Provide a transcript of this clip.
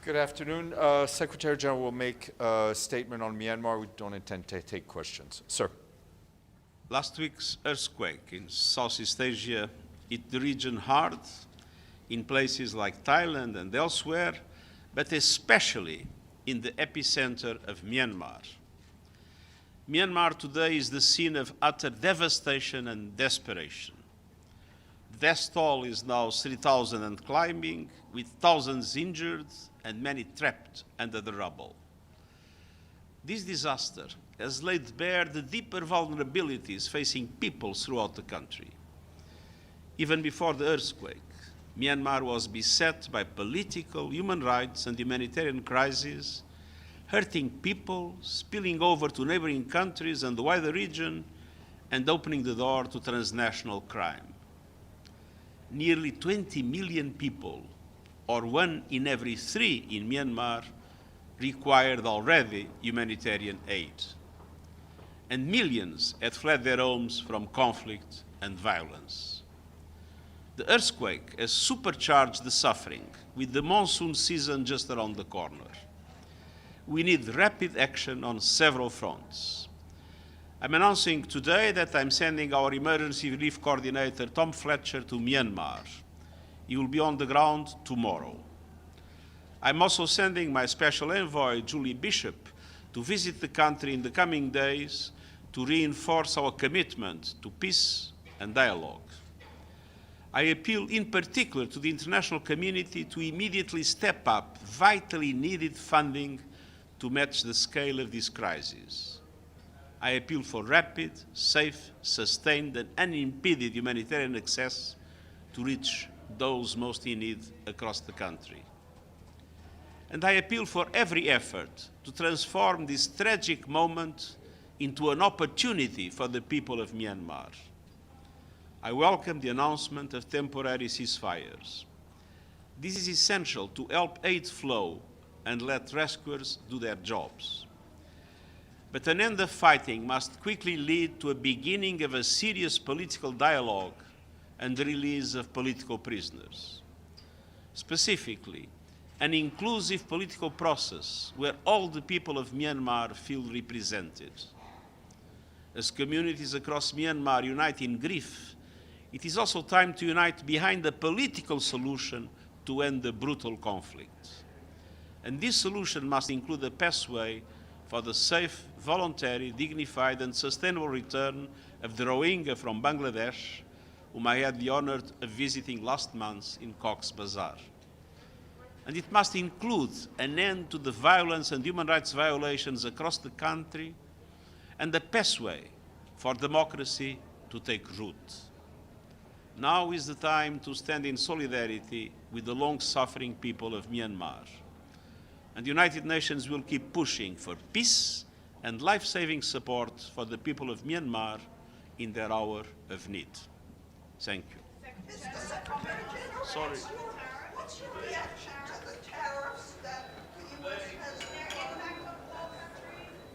Good afternoon. Secretary-General will make a statement on Myanmar. We don't intend to take questions. Sir. Last week's earthquake in Southeast Asia hit the region hard in places like Thailand and elsewhere, but especially in the epicenter of Myanmar. Myanmar today is the scene of utter devastation and desperation. The death toll is now 3,000 and climbing, with thousands injured and many trapped under the rubble. This disaster has laid bare the deeper vulnerabilities facing people throughout the country. Even before the earthquake, Myanmar was beset by political, human rights, and humanitarian crises, hurting people, spilling over to neighboring countries and the wider region, and opening the door to transnational crime. Nearly 20 million people, or 1 in every 3 in Myanmar, required already humanitarian aid. And millions had fled their homes from conflict and violence. The earthquake has supercharged the suffering, with the monsoon season just around the corner. We need rapid action on several fronts. I'm announcing today that I'm sending our emergency relief coordinator, Tom Fletcher, to Myanmar. He will be on the ground tomorrow. I'm also sending my special envoy, Julie Bishop, to visit the country in the coming days to reinforce our commitment to peace and dialogue. I appeal in particular to the international community to immediately step up vitally needed funding to match the scale of this crisis. I appeal for rapid, safe, sustained, and unimpeded humanitarian access to reach those most in need across the country. And I appeal for every effort to transform this tragic moment into an opportunity for the people of Myanmar. I welcome the announcement of temporary ceasefires. This is essential to help aid flow and let rescuers do their jobs. But an end of fighting must quickly lead to a beginning of a serious political dialogue and the release of political prisoners. Specifically, an inclusive political process where all the people of Myanmar feel represented. As communities across Myanmar unite in grief, it is also time to unite behind a political solution to end the brutal conflict. And this solution must include a pathway for the safe, voluntary, dignified, and sustainable return of the Rohingya from Bangladesh, whom I had the honor of visiting last month in Cox's Bazar. And it must include an end to the violence and human rights violations across the country and a pathway for democracy to take root. Now is the time to stand in solidarity with the long-suffering people of Myanmar. And the United Nations will keep pushing for peace and life-saving support for the people of Myanmar in their hour of need. Thank you. Sorry. What's your reaction to the tariffs that the U.S. has